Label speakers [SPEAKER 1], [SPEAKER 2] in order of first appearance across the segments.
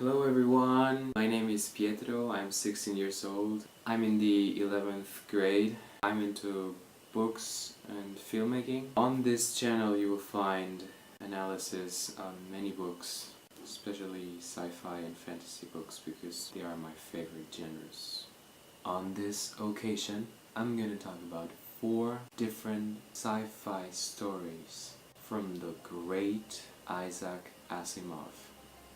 [SPEAKER 1] Hello everyone, my name is Pietro, I'm 16 years old. I'm in the 11th grade. I'm into books and filmmaking. On this channel you will find analysis on many books, especially sci-fi and fantasy books because they are my favorite genres. On this occasion, I'm gonna talk about 4 different sci-fi stories from the great Isaac Asimov,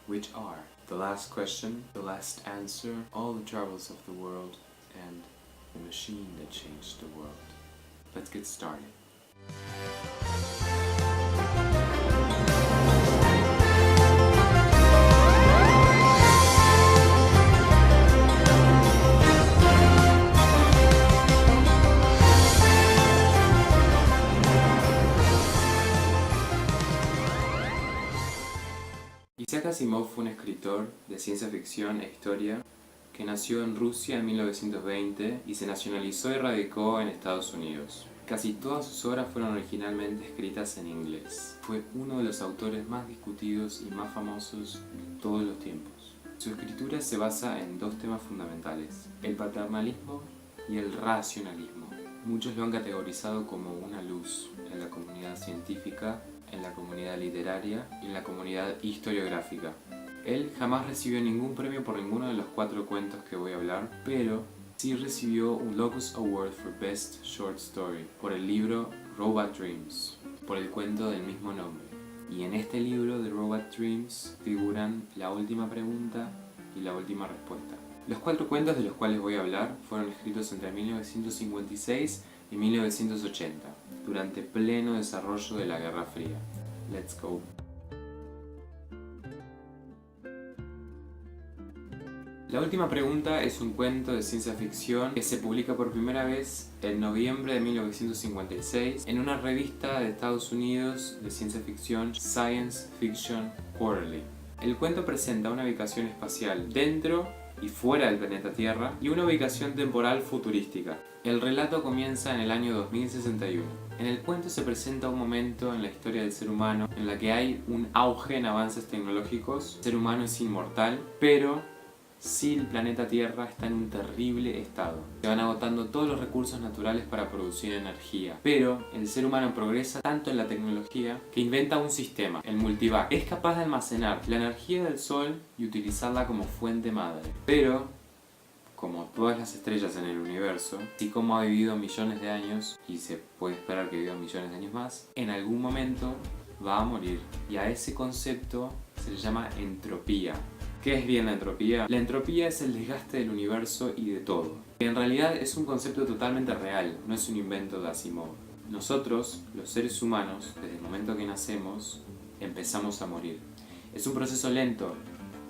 [SPEAKER 1] which are The Last Question, The Last Answer, All the Troubles of the World, and The Machine That Changed the World. Let's get started. Isaac Asimov fue un escritor de ciencia ficción e historia que nació en Rusia en 1920 y se nacionalizó y radicó en Estados Unidos. Casi todas sus obras fueron originalmente escritas en inglés. Fue uno de los autores más discutidos y más famosos de todos los tiempos. Su escritura se basa en 2 temas fundamentales: el paternalismo y el racionalismo. Muchos lo han categorizado como una luz en la comunidad científica, en la comunidad literaria y en la comunidad historiográfica. Él jamás recibió ningún premio por ninguno de los 4 cuentos que voy a hablar, pero sí recibió un Locus Award for Best Short Story por el libro Robot Dreams, por el cuento del mismo nombre. Y en este libro de Robot Dreams figuran la última pregunta y la última respuesta. Los 4 cuentos de los cuales voy a hablar fueron escritos entre 1956 y 1980, durante pleno desarrollo de la Guerra Fría. Let's go. La última pregunta es un cuento de ciencia ficción que se publica por primera vez en noviembre de 1956 en una revista de Estados Unidos de ciencia ficción, Science Fiction Quarterly. El cuento presenta una ubicación espacial dentro y fuera del planeta Tierra y una ubicación temporal futurística. El relato comienza en el año 2061. En el cuento se presenta un momento en la historia del ser humano en la que hay un auge en avances tecnológicos. El ser humano es inmortal, pero sí, el planeta Tierra está en un terrible estado. Se van agotando todos los recursos naturales para producir energía. Pero el ser humano progresa tanto en la tecnología que inventa un sistema, el multivac. Es capaz de almacenar la energía del Sol y utilizarla como fuente madre. Pero, como todas las estrellas en el universo, así como ha vivido millones de años, y se puede esperar que viva millones de años más, en algún momento va a morir. Y a ese concepto se le llama entropía. ¿Qué es bien la entropía? La entropía es el desgaste del universo y de todo. En realidad es un concepto totalmente real, no es un invento de Asimov. Nosotros, los seres humanos, desde el momento que nacemos, empezamos a morir. Es un proceso lento,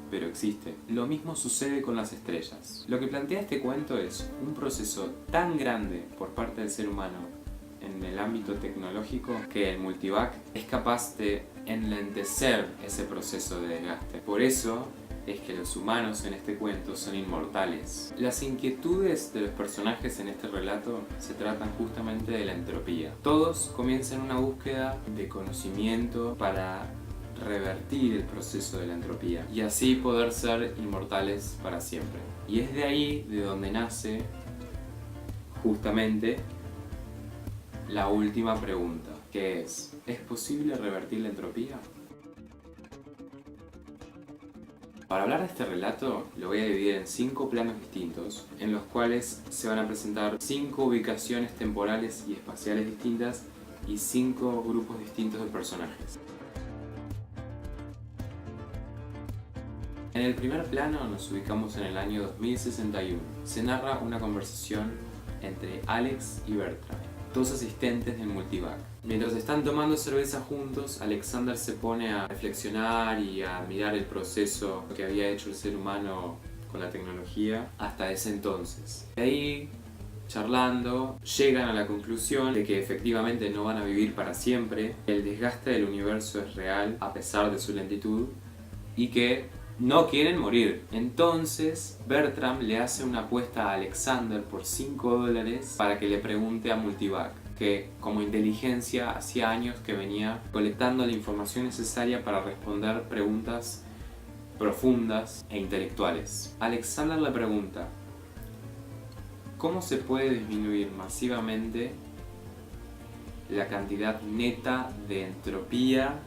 [SPEAKER 1] pero existe. Lo mismo sucede con las estrellas. Lo que plantea este cuento es un proceso tan grande por parte del ser humano en el ámbito tecnológico que el multivac es capaz de enlentecer ese proceso de desgaste. Por eso es que los humanos en este cuento son inmortales. Las inquietudes de los personajes en este relato se tratan justamente de la entropía. Todos comienzan una búsqueda de conocimiento para revertir el proceso de la entropía y así poder ser inmortales para siempre. Y es de ahí de donde nace justamente la última pregunta, que ¿es posible revertir la entropía? Para hablar de este relato lo voy a dividir en 5 planos distintos, en los cuales se van a presentar 5 ubicaciones temporales y espaciales distintas y 5 grupos distintos de personajes. En el primer plano nos ubicamos en el año 2061. Se narra una conversación entre Alex y Bertrand, 2 asistentes del multivac. Mientras están tomando cerveza juntos, Alexander se pone a reflexionar y a mirar el proceso que había hecho el ser humano con la tecnología hasta ese entonces. De ahí, charlando, llegan a la conclusión de que efectivamente no van a vivir para siempre, el desgaste del universo es real a pesar de su lentitud y que no quieren morir. Entonces Bertram le hace una apuesta a Alexander por $5 para que le pregunte a Multivac, que como inteligencia hacía años que venía colectando la información necesaria para responder preguntas profundas e intelectuales. Alexander le pregunta: ¿cómo se puede disminuir masivamente la cantidad neta de entropía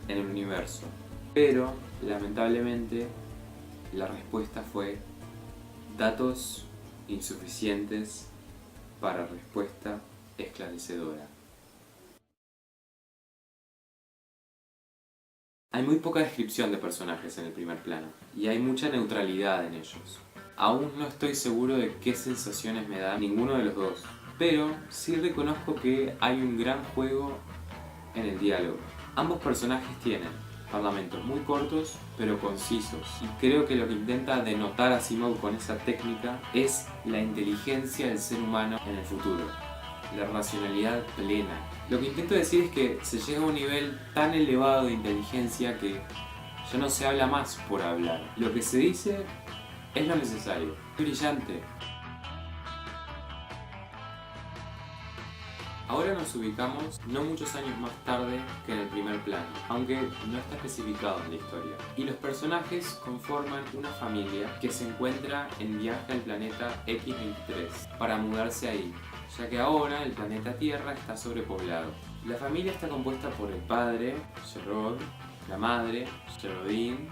[SPEAKER 1] en el universo? Pero, lamentablemente, la respuesta fue: datos insuficientes para respuesta esclarecedora. Hay muy poca descripción de personajes en el primer plano, y hay mucha neutralidad en ellos. Aún no estoy seguro de qué sensaciones me da ninguno de los dos, pero sí reconozco que hay un gran juego en el diálogo. Ambos personajes tienen parlamentos muy cortos pero concisos, y creo que lo que intenta denotar Asimov con esa técnica es la inteligencia del ser humano en el futuro, la racionalidad plena. Lo que intento decir es que se llega a un nivel tan elevado de inteligencia que ya no se habla más por hablar. Lo que se dice es lo necesario. Es brillante. Ahora nos ubicamos no muchos años más tarde que en el primer plano, aunque no está especificado en la historia. Y los personajes conforman una familia que se encuentra en viaje al planeta X-23 para mudarse ahí, ya que ahora el planeta Tierra está sobrepoblado. La familia está compuesta por el padre, Sherrod, la madre, Sherodine,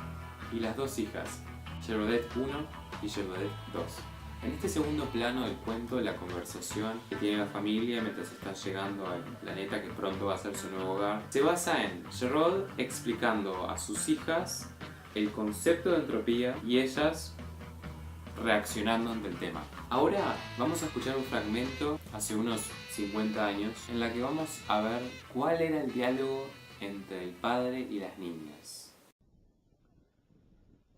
[SPEAKER 1] y las dos hijas, Sherodet 1 y Sherodet 2. En este segundo plano del cuento, la conversación que tiene la familia mientras están llegando al planeta que pronto va a ser su nuevo hogar se basa en Sherrod explicando a sus hijas el concepto de entropía y ellas reaccionando ante el tema. Ahora vamos a escuchar un fragmento hace unos 50 años en la que vamos a ver cuál era el diálogo entre el padre y las niñas.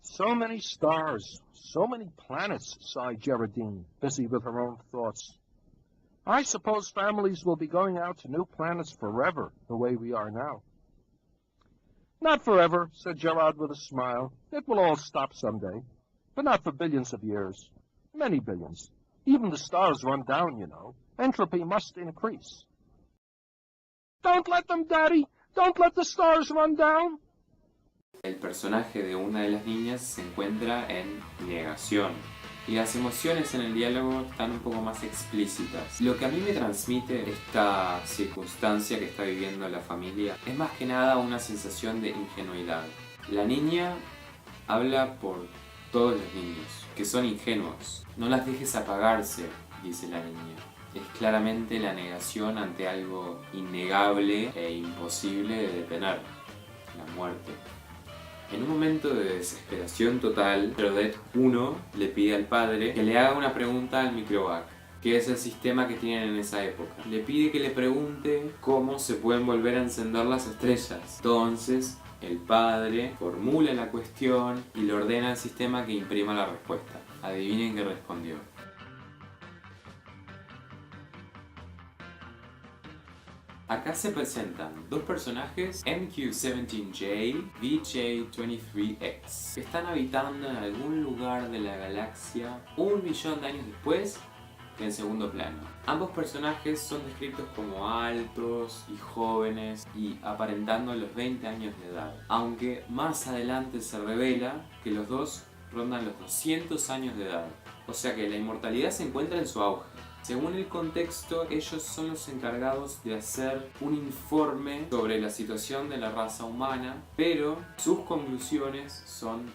[SPEAKER 2] So many stars, so many planets, sighed Geraldine, busy with her own thoughts. I suppose families will be going out to new planets forever, the way we are now. Not forever, said Gerard with a smile. It will all stop someday, but not for billions of years. Many billions. Even the stars run down, you know. Entropy must increase. Don't let them, Daddy! Don't let the stars run down!
[SPEAKER 1] El personaje de una de las niñas se encuentra en negación y las emociones en el diálogo están un poco más explícitas. Lo que a mí me transmite esta circunstancia que está viviendo la familia es más que nada una sensación de ingenuidad. La niña habla por todos los niños, que son ingenuos. No las dejes apagarse, dice la niña. Es claramente la negación ante algo innegable e imposible de detener, la muerte. En un momento de desesperación total, Sherodet 1 le pide al padre que le haga una pregunta al microvac, que es el sistema que tienen en esa época. Le pide que le pregunte cómo se pueden volver a encender las estrellas. Entonces, el padre formula la cuestión y le ordena al sistema que imprima la respuesta. Adivinen qué respondió. Acá se presentan dos personajes, MQ-17J, VJ-23X, que están habitando en algún lugar de la galaxia 1.000.000 de años después que en segundo plano. Ambos personajes son descritos como altos y jóvenes y aparentando los 20 años de edad, aunque más adelante se revela que los dos rondan los 200 años de edad, o sea que la inmortalidad se encuentra en su auge. Según el contexto, ellos son los encargados de hacer un informe sobre la situación de la raza humana, pero sus conclusiones son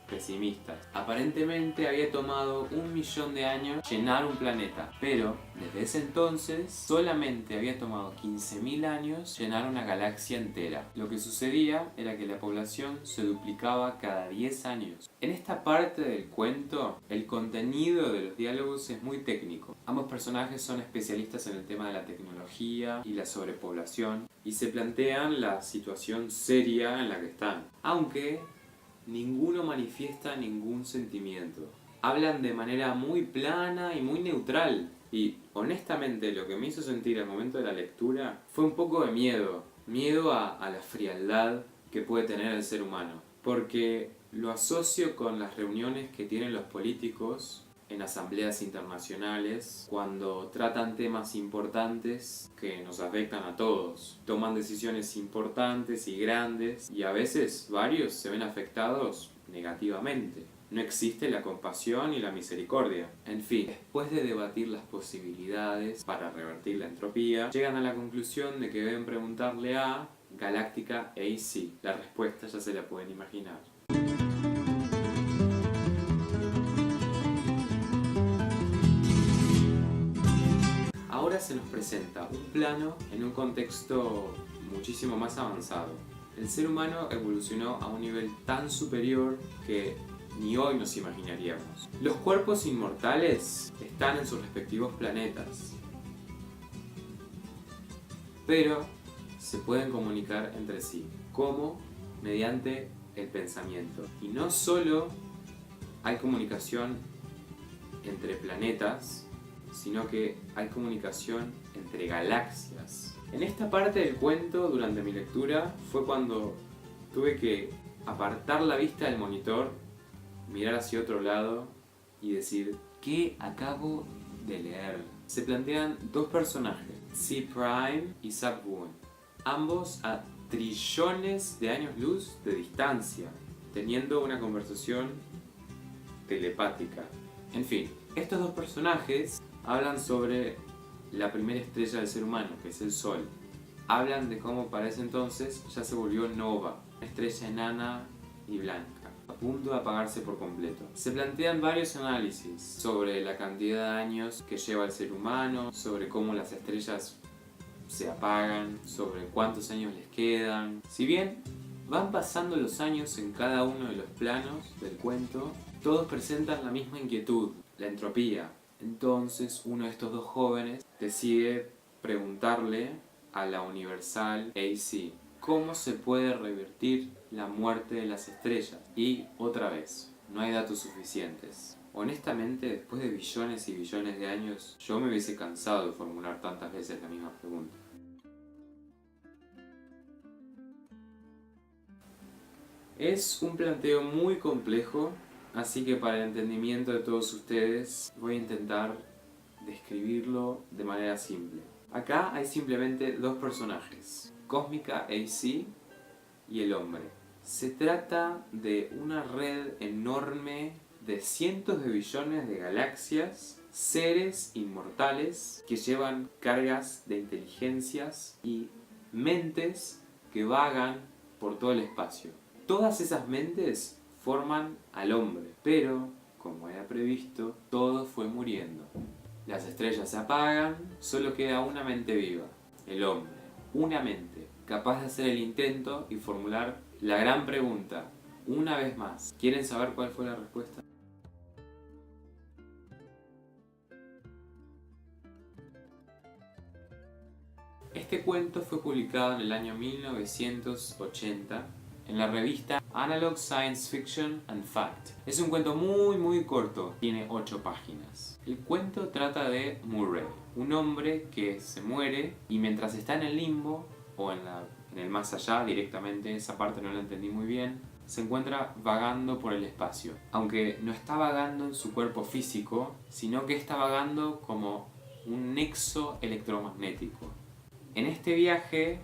[SPEAKER 1] pesimistas. Aparentemente había tomado 1.000.000 de años llenar un planeta, pero desde ese entonces solamente había tomado 15.000 años llenar una galaxia entera. Lo que sucedía era que la población se duplicaba cada 10 años. En esta parte del cuento, el contenido de los diálogos es muy técnico. Ambos personajes son especialistas en el tema de la tecnología y la sobrepoblación y se plantean la situación seria en la que están, aunque ninguno manifiesta ningún sentimiento. Hablan de manera muy plana y muy neutral. Y honestamente lo que me hizo sentir al momento de la lectura fue un poco de miedo. Miedo a la frialdad que puede tener el ser humano. Porque lo asocio con las reuniones que tienen los políticos en asambleas internacionales cuando tratan temas importantes que nos afectan a todos. Toman decisiones importantes y grandes y a veces varios se ven afectados negativamente. No existe la compasión y la misericordia. En fin, después de debatir las posibilidades para revertir la entropía, llegan a la conclusión de que deben preguntarle a Galáctica AC. La respuesta ya se la pueden imaginar. Ahora se nos presenta un plano en un contexto muchísimo más avanzado. El ser humano evolucionó a un nivel tan superior que ni hoy nos imaginaríamos. Los cuerpos inmortales están en sus respectivos planetas, pero se pueden comunicar entre sí. ¿Cómo? Mediante el pensamiento. Y no solo hay comunicación entre planetas, sino que hay comunicación entre galaxias. En esta parte del cuento, durante mi lectura, fue cuando tuve que apartar la vista del monitor, mirar hacia otro lado y decir, ¿qué acabo de leer? Se plantean dos personajes, C-Prime y Sub-1, ambos a trillones de años luz de distancia, teniendo una conversación telepática. En fin, estos dos personajes hablan sobre la primera estrella del ser humano, que es el Sol. Hablan de cómo para ese entonces ya se volvió nova, una estrella enana y blanca, a punto de apagarse por completo. Se plantean varios análisis sobre la cantidad de años que lleva el ser humano, sobre cómo las estrellas se apagan, sobre cuántos años les quedan. Si bien van pasando los años en cada uno de los planos del cuento, todos presentan la misma inquietud, la entropía. Entonces uno de estos dos jóvenes decide preguntarle a la Universal AC cómo se puede revertir la muerte de las estrellas. Y otra vez, no hay datos suficientes. Honestamente, después de billones y billones de años, yo me hubiese cansado de formular tantas veces la misma pregunta. Es un planteo muy complejo, así que para el entendimiento de todos ustedes voy a intentar describirlo de manera simple. Acá hay simplemente dos personajes, Cósmica AC y el hombre. Se trata de una red enorme de cientos de billones de galaxias, seres inmortales que llevan cargas de inteligencias y mentes que vagan por todo el espacio. Todas esas mentes forman al hombre, pero, como era previsto, todo fue muriendo. Las estrellas se apagan, solo queda una mente viva, el hombre. Una mente, capaz de hacer el intento y formular la gran pregunta, una vez más. ¿Quieren saber cuál fue la respuesta? Este cuento fue publicado en el año 1980 en la revista Analog Science Fiction and Fact. Es un cuento muy corto, tiene 8 páginas. El cuento trata de Murray, un hombre que se muere y mientras está en el limbo, o en el más allá directamente, esa parte no la entendí muy bien, se encuentra vagando por el espacio. Aunque no está vagando en su cuerpo físico, sino que está vagando como un nexo electromagnético. En este viaje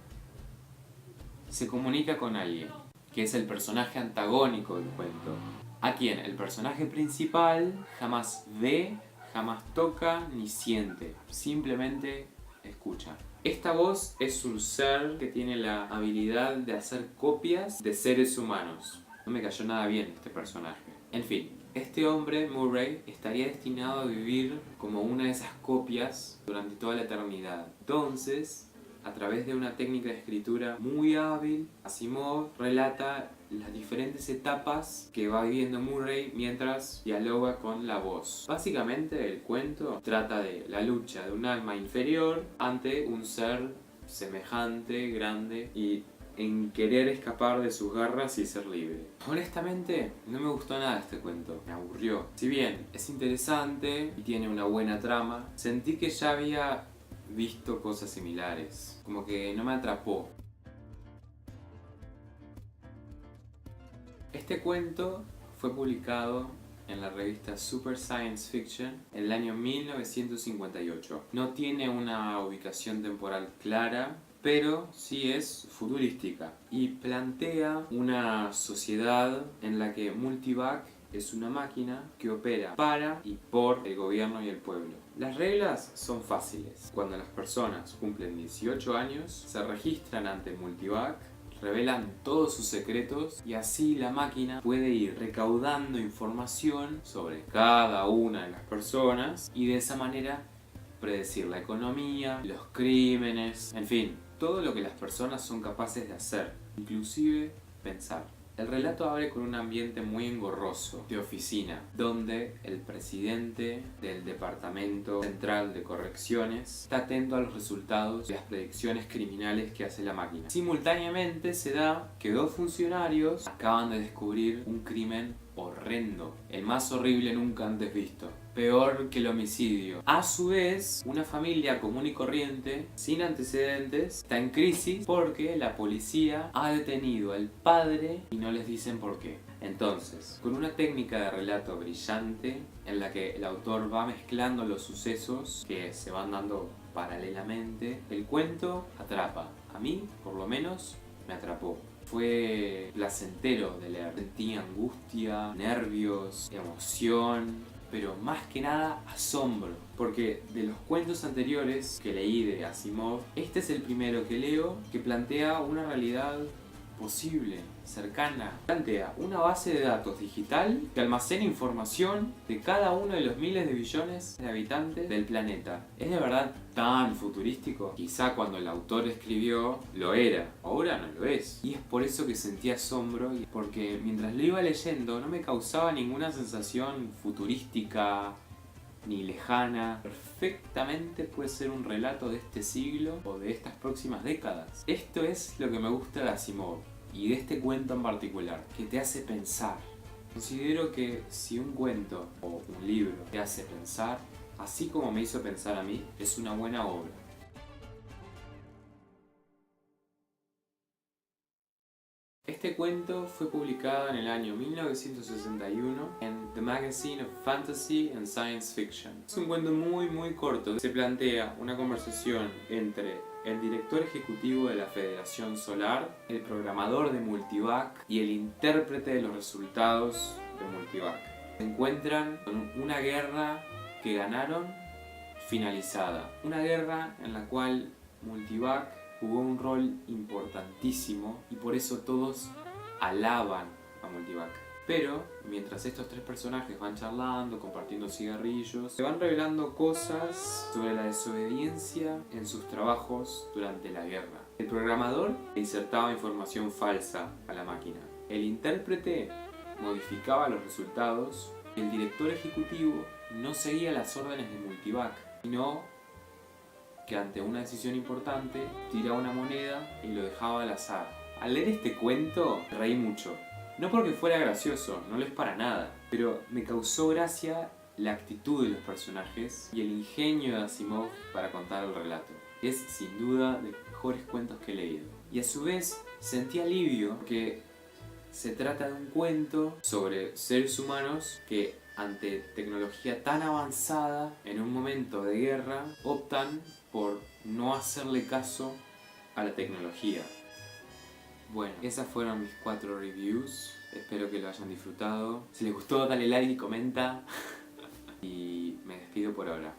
[SPEAKER 1] se comunica con alguien, que es el personaje antagónico del cuento, a quien el personaje principal jamás ve, jamás toca ni siente, simplemente escucha. Esta voz es un ser que tiene la habilidad de hacer copias de seres humanos. No me cayó nada bien este personaje. En fin, este hombre, Murray, estaría destinado a vivir como una de esas copias durante toda la eternidad. Entonces, a través de una técnica de escritura muy hábil, Asimov relata las diferentes etapas que va viviendo Murray mientras dialoga con la voz. Básicamente el cuento trata de la lucha de un alma inferior ante un ser semejante, grande y en querer escapar de sus garras y ser libre. Honestamente, no me gustó nada este cuento, me aburrió. Si bien es interesante y tiene una buena trama, sentí que ya había visto cosas similares, como que no me atrapó. Este cuento fue publicado en la revista Super Science Fiction en el año 1958. No tiene una ubicación temporal clara, pero sí es futurística y plantea una sociedad en la que Multivac es una máquina que opera para y por el gobierno y el pueblo. Las reglas son fáciles. Cuando las personas cumplen 18 años, se registran ante Multivac, revelan todos sus secretos y así la máquina puede ir recaudando información sobre cada una de las personas y de esa manera predecir la economía, los crímenes, en fin, todo lo que las personas son capaces de hacer, inclusive pensar. El relato abre con un ambiente muy engorroso de oficina, donde el presidente del Departamento Central de Correcciones está atento a los resultados de las predicciones criminales que hace la máquina. Simultáneamente se da que dos funcionarios acaban de descubrir un crimen horrendo, el más horrible nunca antes visto, peor que el homicidio. A su vez, una familia común y corriente, sin antecedentes, está en crisis porque la policía ha detenido al padre y no les dicen por qué. Entonces, con una técnica de relato brillante en la que el autor va mezclando los sucesos que se van dando paralelamente, el cuento atrapa. A mí, por lo menos, me atrapó. Fue placentero de leer. Sentí angustia, nervios, emoción, pero más que nada asombro. Porque de los cuentos anteriores que leí de Asimov, este es el primero que leo que plantea una realidad posible, cercana. Plantea una base de datos digital que almacena información de cada uno de los miles de billones de habitantes del planeta. ¿Es de verdad tan futurístico? Quizá cuando el autor escribió lo era, ahora no lo es. Y es por eso que sentí asombro, porque mientras lo iba leyendo no me causaba ninguna sensación futurística ni lejana. Perfectamente puede ser un relato de este siglo o de estas próximas décadas. Esto es lo que me gusta de Asimov y de este cuento en particular, que te hace pensar. Considero que si un cuento o un libro te hace pensar, así como me hizo pensar a mí, es una buena obra. Este cuento fue publicado en el año 1961 en The Magazine of Fantasy and Science Fiction. Es un cuento muy corto. Se plantea una conversación entre el director ejecutivo de la Federación Solar, el programador de Multivac y el intérprete de los resultados de Multivac. Se encuentran con una guerra que ganaron finalizada. Una guerra en la cual Multivac jugó un rol importantísimo y por eso todos alaban a Multivac. Pero mientras estos tres personajes van charlando, compartiendo cigarrillos, se van revelando cosas sobre la desobediencia en sus trabajos durante la guerra. El programador insertaba información falsa a la máquina. El intérprete modificaba los resultados. El director ejecutivo no seguía las órdenes de Multivac, sino que ante una decisión importante tiraba una moneda y lo dejaba al azar. Al leer este cuento reí mucho. No porque fuera gracioso, no lo es para nada, pero me causó gracia la actitud de los personajes y el ingenio de Asimov para contar el relato. Es sin duda de los mejores cuentos que he leído. Y a su vez sentí alivio porque se trata de un cuento sobre seres humanos que ante tecnología tan avanzada, en un momento de guerra, optan por no hacerle caso a la tecnología. Bueno, esas fueron mis 4 reviews. Espero que lo hayan disfrutado. Si les gustó, dale like y comenta. Y me despido por ahora.